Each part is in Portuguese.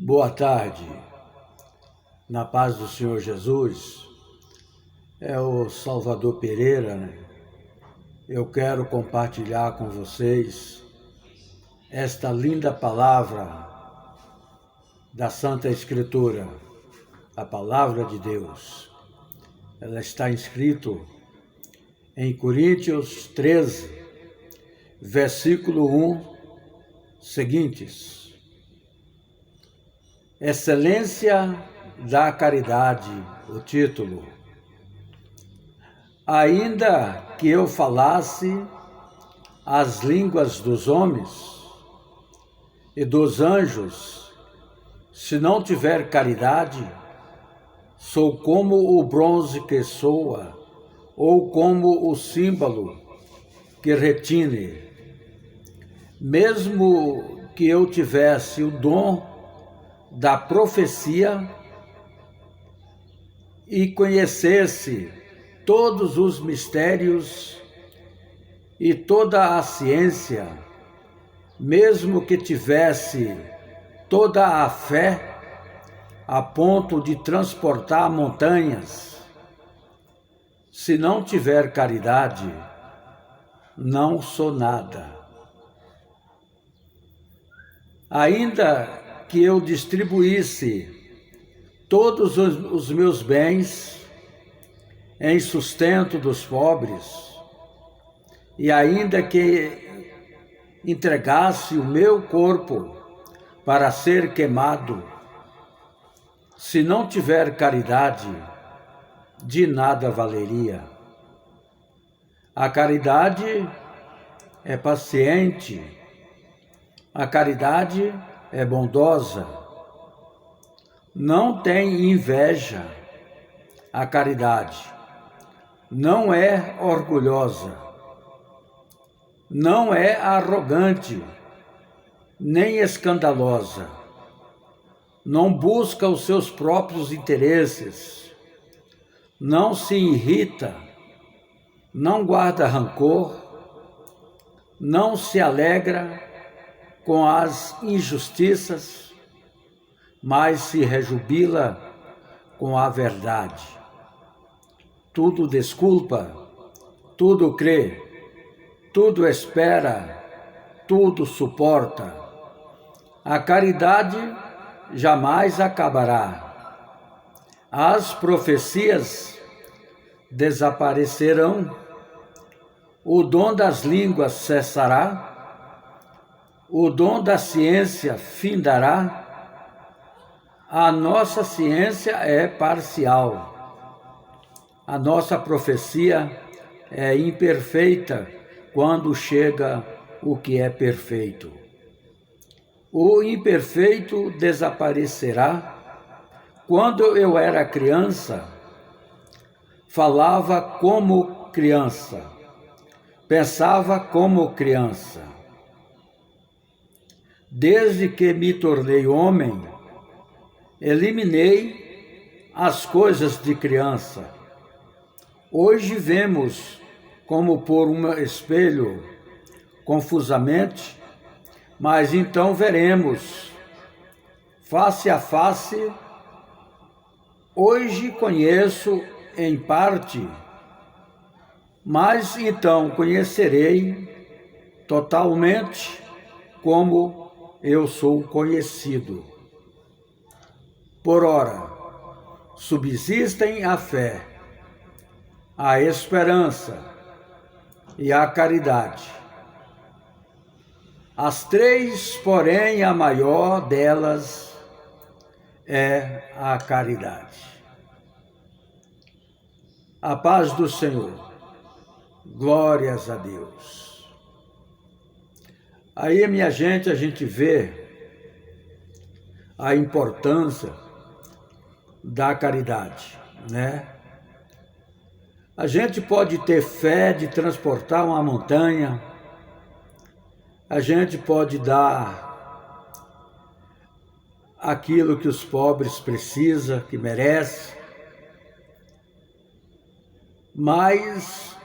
Boa tarde, na paz do Senhor Jesus. É o Salvador Pereira, né? Eu quero compartilhar com vocês esta linda palavra da Santa Escritura, a palavra de Deus. Ela está escrito em Coríntios 13, versículo 1, seguintes: Excelência da caridade, o título. Ainda que eu falasse as línguas dos homens e dos anjos, se não tiver caridade, sou como o bronze que soa, ou como o símbolo que retine. Mesmo que eu tivesse o dom da profecia e conhecesse todos os mistérios e toda a ciência, mesmo que tivesse toda a fé a ponto de transportar montanhas, se não tiver caridade, não sou nada. Ainda que eu distribuísse todos os meus bens em sustento dos pobres, e ainda que entregasse o meu corpo para ser queimado, se não tiver caridade, de nada valeria. A caridade é paciente, a caridade é bondosa, não tem inveja. A caridade não é orgulhosa, não é arrogante, nem escandalosa, não busca os seus próprios interesses, não se irrita, não guarda rancor, não se alegra com as injustiças, mas se rejubila com a verdade. Tudo desculpa, tudo crê, tudo espera, tudo suporta. A caridade jamais acabará. As profecias desaparecerão, o dom das línguas cessará, o dom da ciência findará. A nossa ciência é parcial. A nossa profecia é imperfeita quando chega o que é perfeito. O imperfeito desaparecerá. Quando eu era criança, falava como criança, pensava como criança. Desde que me tornei homem, eliminei as coisas de criança. Hoje vemos como por um espelho, confusamente, mas então veremos face a face. Hoje conheço em parte, mas então conhecerei totalmente como eu sou conhecido. Por ora, subsistem a fé, a esperança e a caridade. As três, porém, a maior delas é a caridade. A paz do Senhor. Glórias a Deus. Aí, minha gente, a gente vê a importância da caridade, né? A gente pode ter fé de transportar uma montanha, a gente pode dar aquilo que os pobres precisam, que merecem, mas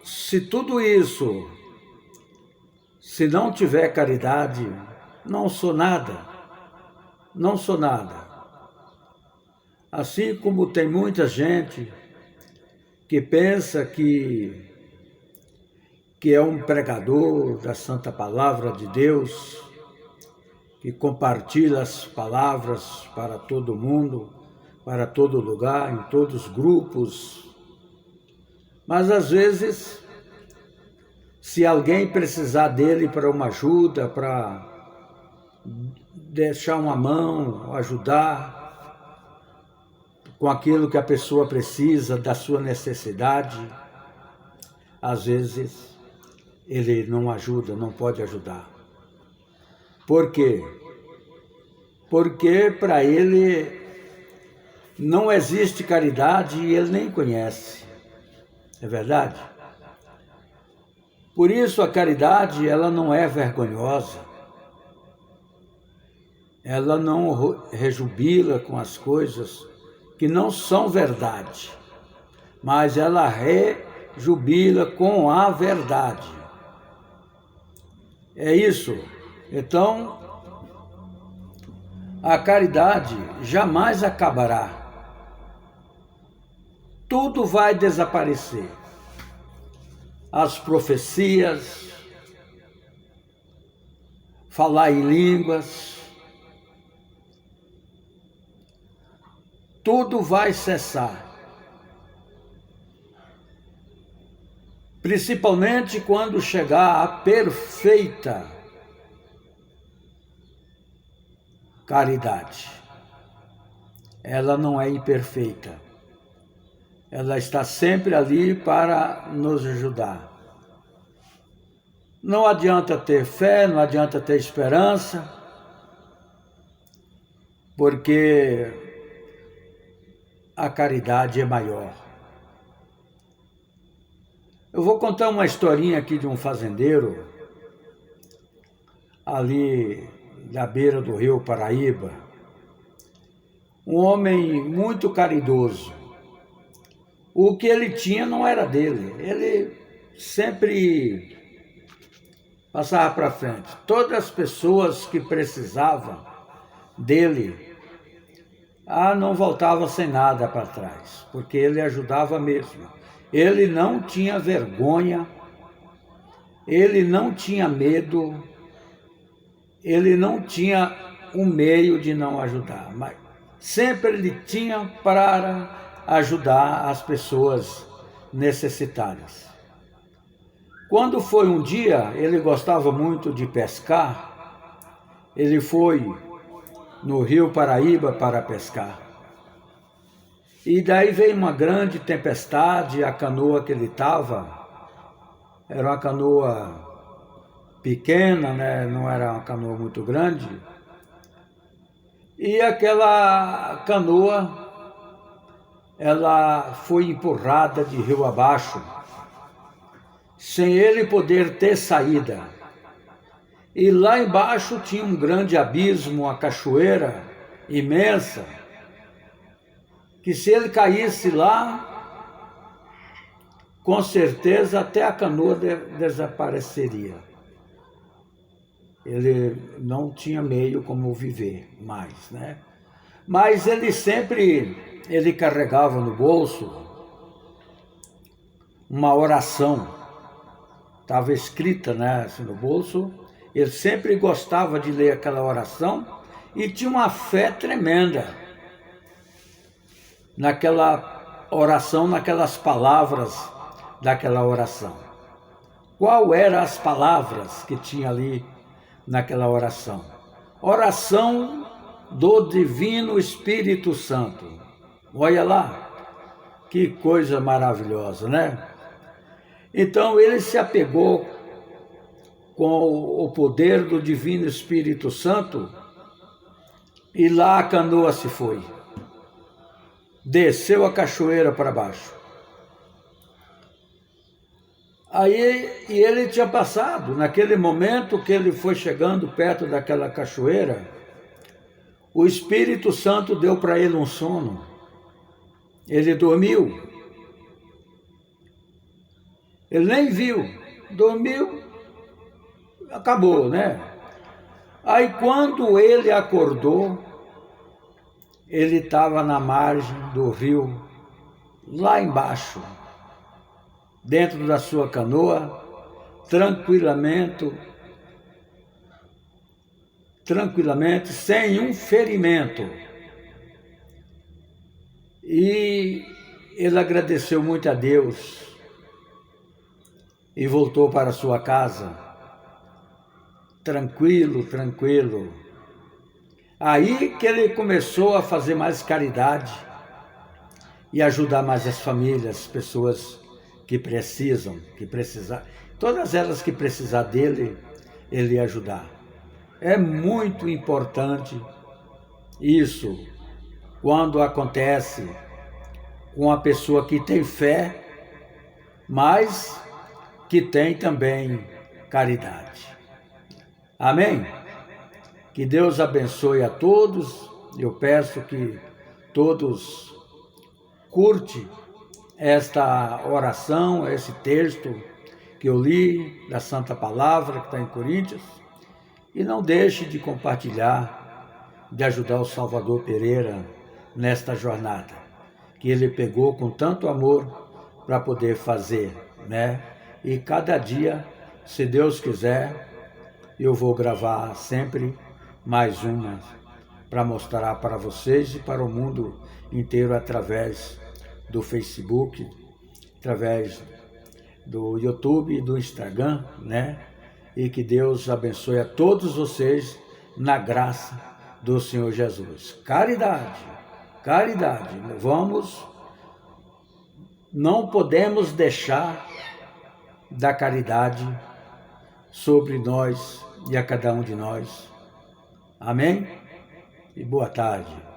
se tudo isso, se não tiver caridade, não sou nada. não sou nada. Assim como tem muita gente que pensa que é um pregador da Santa Palavra de Deus, que compartilha as palavras para todo mundo, para todo lugar, em todos os grupos. Mas às vezes, se alguém precisar dele para uma ajuda, para deixar uma mão, ajudar com aquilo que a pessoa precisa, da sua necessidade, às vezes ele não ajuda, não pode ajudar. Por quê? Porque para ele não existe caridade e ele nem conhece. É verdade? Por isso a caridade, ela não é vergonhosa. Ela não rejubila com as coisas que não são verdade, mas ela rejubila com a verdade. É isso. Então, a caridade jamais acabará. Tudo vai desaparecer. As profecias, falar em línguas, tudo vai cessar. Principalmente quando chegar a perfeita caridade. Ela não é imperfeita. Ela está sempre ali para nos ajudar. Não adianta ter fé, não adianta ter esperança, porque a caridade é maior. Eu vou contar uma historinha aqui de um fazendeiro, ali da beira do rio Paraíba. Um homem muito caridoso. O que ele tinha não era dele, ele sempre passava para frente. Todas as pessoas que precisavam dele, não voltava sem nada para trás, porque ele ajudava mesmo. Ele não tinha vergonha, ele não tinha medo, ele não tinha um meio de não ajudar, mas sempre ele tinha para ajudar as pessoas necessitadas. Quando foi um dia, ele gostava muito de pescar, ele foi no rio Paraíba para pescar. E daí veio uma grande tempestade, a canoa que ele estava era uma canoa pequena, né? Não era uma canoa muito grande. E aquela canoa, ela foi empurrada de rio abaixo, sem ele poder ter saída. E lá embaixo tinha um grande abismo, uma cachoeira imensa, que se ele caísse lá, com certeza até a canoa desapareceria. Ele não tinha meio como viver mais, né? Mas ele carregava no bolso uma oração, estava escrita, né, assim, no bolso. Ele sempre gostava de ler aquela oração e tinha uma fé tremenda naquela oração, naquelas palavras daquela oração. Qual eram as palavras que tinha ali naquela oração? Oração do Divino Espírito Santo. Olha lá, que coisa maravilhosa, né? Então ele se apegou com o poder do Divino Espírito Santo e lá a canoa se foi. Desceu a cachoeira para baixo. Aí e ele tinha passado, naquele momento que ele foi chegando perto daquela cachoeira, o Espírito Santo deu para ele um sono. Ele dormiu. Ele nem viu, dormiu, acabou, né? Aí quando ele acordou, ele estava na margem do rio, lá embaixo, dentro da sua canoa, tranquilamente, sem um ferimento. E ele agradeceu muito a Deus e voltou para sua casa, tranquilo. Aí que ele começou a fazer mais caridade e ajudar mais as famílias, as pessoas que precisar, todas elas que precisar dele, ele ia ajudar. É muito importante isso quando acontece com uma pessoa que tem fé, mas que tem também caridade. Amém? Que Deus abençoe a todos. Eu peço que todos curtem esta oração, esse texto que eu li da Santa Palavra, que está em Coríntios, e não deixe de compartilhar, de ajudar o Salvador Pereira nesta jornada, que ele pegou com tanto amor para poder fazer, né? E cada dia, se Deus quiser, eu vou gravar sempre mais uma para mostrar para vocês e para o mundo inteiro através do Facebook, através do YouTube e do Instagram, né? E que Deus abençoe a todos vocês na graça do Senhor Jesus. Caridade. Não podemos deixar da caridade sobre nós e a cada um de nós. Amém? E boa tarde.